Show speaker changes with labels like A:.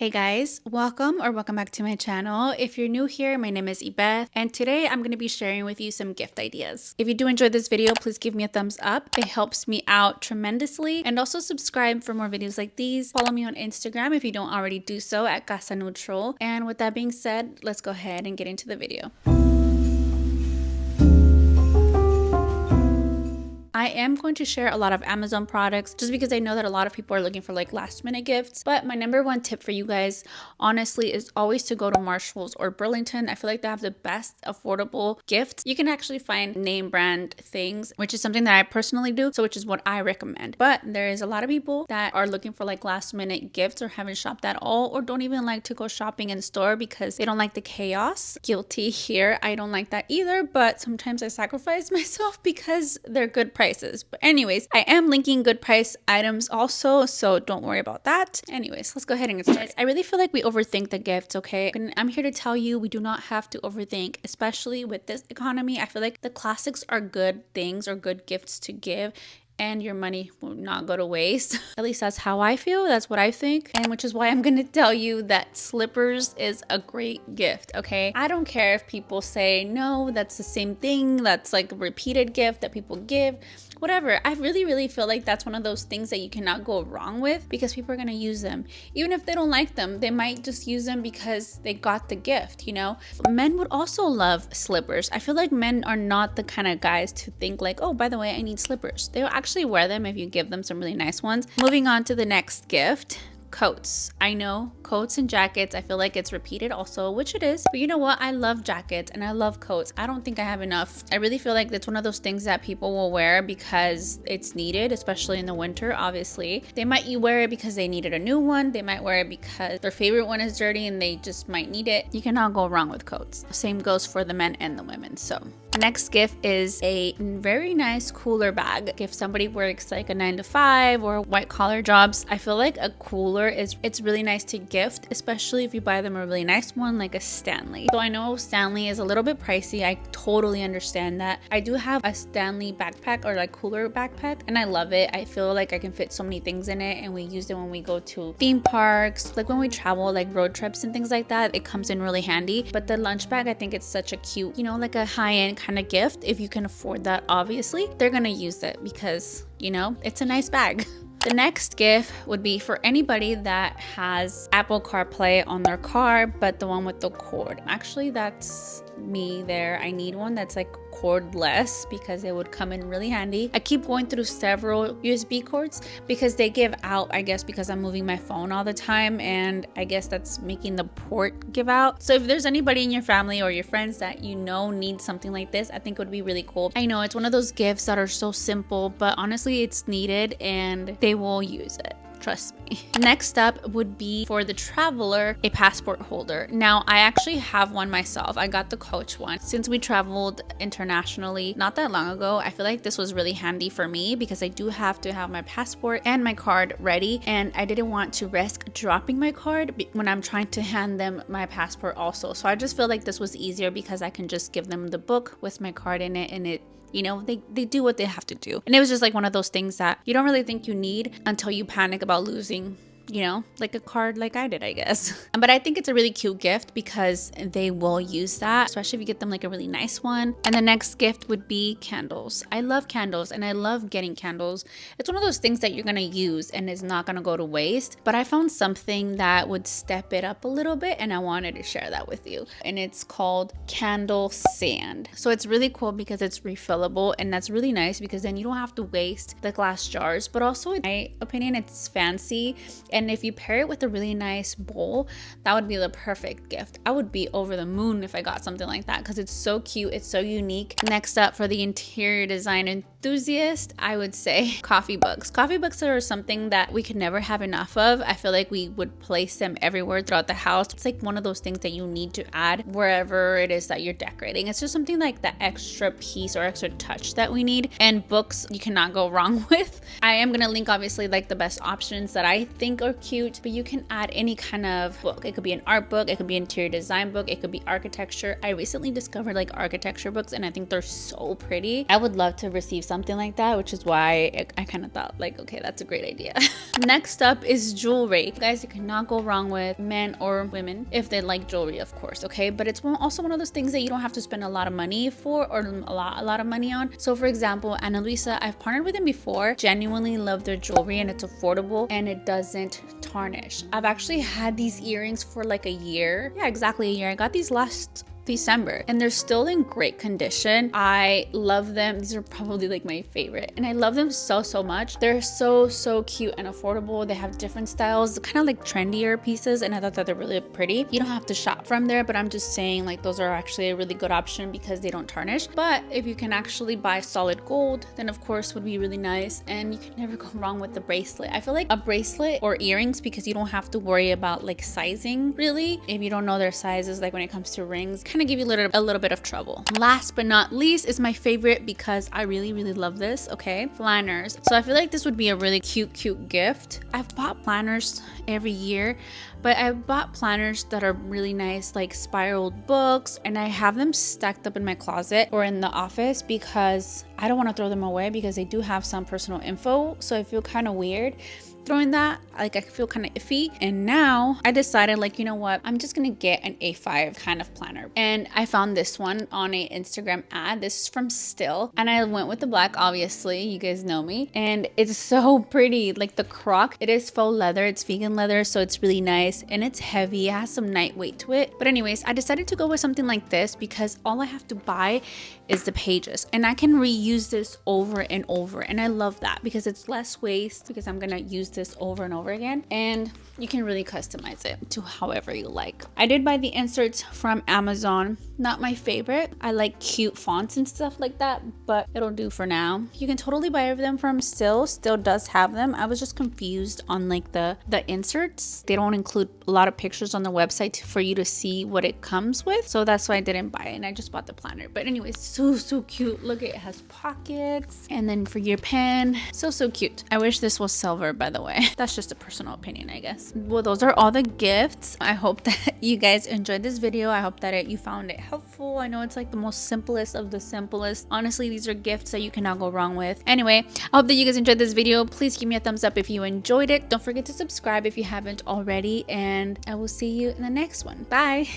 A: Hey guys, welcome back to my channel. If you're new here, my name is Ibeth, and today I'm going to be sharing with you some gift ideas. If you do enjoy this video, please give me a thumbs up. It helps me out tremendously. And also subscribe for more videos like these. Follow me on Instagram if you don't already do so at CASA. And with that being said, let's go ahead and get into the video. I am going to share a lot of Amazon products just because I know that a lot of people are looking for like last minute gifts. But my number one tip for you guys, honestly, is always to go to Marshalls or Burlington. I feel like they have the best affordable gifts. You can actually find name brand things, which is something that I personally do. So which is what I recommend. But there is a lot of people that are looking for like last minute gifts or haven't shopped at all or don't even like to go shopping in store because they don't like the chaos. Guilty here. I don't like that either. But sometimes I sacrifice myself because they're good prices. But anyways, I am linking good price items also, so don't worry about that. Anyways, let's go ahead and get started. I really feel like we overthink the gifts, okay? And I'm here to tell you we do not have to overthink, especially with this economy. I feel like the classics are good things or good gifts to give, and your money will not go to waste. At least that's how I feel. That's what I think. And which is why I'm gonna tell you that slippers is a great gift, okay? I don't care if people say, no, that's the same thing. That's like a repeated gift that people give. Whatever. I really feel like that's one of those things that you cannot go wrong with because people are gonna use them. Even if they don't like them, they might just use them because they got the gift, you know? Men would also love slippers. I feel like men are not the kind of guys to think like, oh, by the way, I need slippers. They'll actually wear them if you give them some really nice ones. Moving on to the next gift. Coats. I know coats and jackets, I feel like it's repeated also, which it is, but you know what? I love jackets and I love coats. I don't think I have enough. I really feel like it's one of those things that people will wear because it's needed, especially in the winter. Obviously, they might wear it because they needed a new one. They might wear it because their favorite one is dirty and they just might need it. You cannot go wrong with coats. Same goes for the men and the women. So the next gift is a very nice cooler bag. If somebody works like a 9-to-5 or white collar jobs, I feel like a cooler it's really nice to gift, especially if you buy them a really nice one like a Stanley. So I know Stanley is a little bit pricey. I totally understand that. I do have a Stanley backpack or like cooler backpack and I love it. I feel like I can fit so many things in it and we use it when we go to theme parks, like when we travel, like road trips and things like that. It comes in really handy. But the lunch bag, I think it's such a cute, you know, like a high-end kind of gift. If you can afford that, obviously, they're gonna use it because, you know, it's a nice bag. The next gift would be for anybody that has Apple CarPlay on their car, but the one with the cord. Actually, that's me there. I need one that's like cordless because it would come in really handy. I keep going through several USB cords because they give out, I guess, because I'm moving my phone all the time, and I guess that's making the port give out. So if there's anybody in your family or your friends that you know need something like this, I think it would be really cool. I know it's one of those gifts that are so simple, but honestly it's needed and they will use it. Trust me. Next up would be for the traveler, a passport holder. Now, I actually have one myself. I got the Coach one. Since we traveled internationally not that long ago, I feel like this was really handy for me because I do have to have my passport and my card ready, and I didn't want to risk dropping my card when I'm trying to hand them my passport also. So I just feel like this was easier because I can just give them the book with my card in it, and it, you know, they do what they have to do. And it was just like one of those things that you don't really think you need until you panic about losing, you know, like a card like I did, I guess. But I think it's a really cute gift because they will use that, especially if you get them like a really nice one. And the next gift would be candles. I love candles and I love getting candles. It's one of those things that you're gonna use and is not gonna go to waste. But I found something that would step it up a little bit and I wanted to share that with you. And it's called candle sand. So it's really cool because it's refillable, and that's really nice because then you don't have to waste the glass jars. But also, in my opinion, it's fancy. And if you pair it with a really nice bowl, that would be the perfect gift. I would be over the moon if I got something like that because it's so cute. It's so unique. Next up, for the interior design enthusiast, I would say coffee books. Coffee books are something that we could never have enough of. I feel like we would place them everywhere throughout the house. It's like one of those things that you need to add wherever it is that you're decorating. It's just something like the extra piece or extra touch that we need. And books, you cannot go wrong with. I am going to link obviously like the best options that I think are super cute, but you can add any kind of book. It could be an art book, it could be an interior design book, it could be architecture. I recently discovered like architecture books and I think they're so pretty. I would love to receive something like that, which is why I kind of thought like, okay, that's a great idea. Next up is jewelry. Guys, you cannot go wrong with men or women if they like jewelry, of course, okay? But it's also one of those things that you don't have to spend a lot of money for or a lot of money on. So for example, Ana Luisa, I've partnered with them before. Genuinely love their jewelry and it's affordable and it doesn't tarnish. I've actually had these earrings for like a year. Yeah, exactly a year. I got these last December and they're still in great condition. I love them. These are probably like my favorite and I love them so much. They're so cute and affordable. They have different styles, kind of like trendier pieces, and I thought that they're really pretty. You don't have to shop from there, but I'm just saying like those are actually a really good option because they don't tarnish. But if you can actually buy solid gold, then of course would be really nice, and you can never go wrong with the bracelet. I feel like a bracelet or earrings, because you don't have to worry about like sizing really. If you don't know their sizes, like when it comes to rings, kind of give you a little bit of trouble. Last but not least is my favorite because I really love this, okay? Planners. So I feel like this would be a really cute gift. I've bought planners every year, but I've bought planners that are really nice, like spiraled books, and I have them stacked up in my closet or in the office because I don't want to throw them away because they do have some personal info, so I feel kind of weird throwing that. Like I feel kind of iffy. And now I decided like, you know what, I'm just gonna get an A5 kind of planner, and I found this one on a Instagram ad. This is from Still, and I went with the black, obviously, you guys know me, and it's so pretty. Like the croc, it is faux leather, it's vegan leather, so it's really nice and it's heavy. It has some night weight to it, but anyways, I decided to go with something like this because all I have to buy is the pages and I can reuse this over and over, and I love that because it's less waste because I'm gonna use this over and over again, and you can really customize it to however you like. I did buy the inserts from Amazon. Not my favorite. I like cute fonts and stuff like that, but it'll do for now. You can totally buy them from Still. Still does have them. I was just confused on like the inserts. They don't include a lot of pictures on the website for you to see what it comes with, so that's why I didn't buy it and I just bought the planner. But anyways, so cute. Look, it has pockets and then for your pen. So cute. I wish this was silver, by the way. That's just a personal opinion, I guess. Well, those are all the gifts. I hope that you guys enjoyed this video. I hope that you found it helpful. I know it's like the most simplest of the simplest. Honestly, these are gifts that you cannot go wrong with. Anyway, I hope that you guys enjoyed this video. Please give me a thumbs up if you enjoyed it. Don't forget to subscribe if you haven't already, and I will see you in the next one. Bye.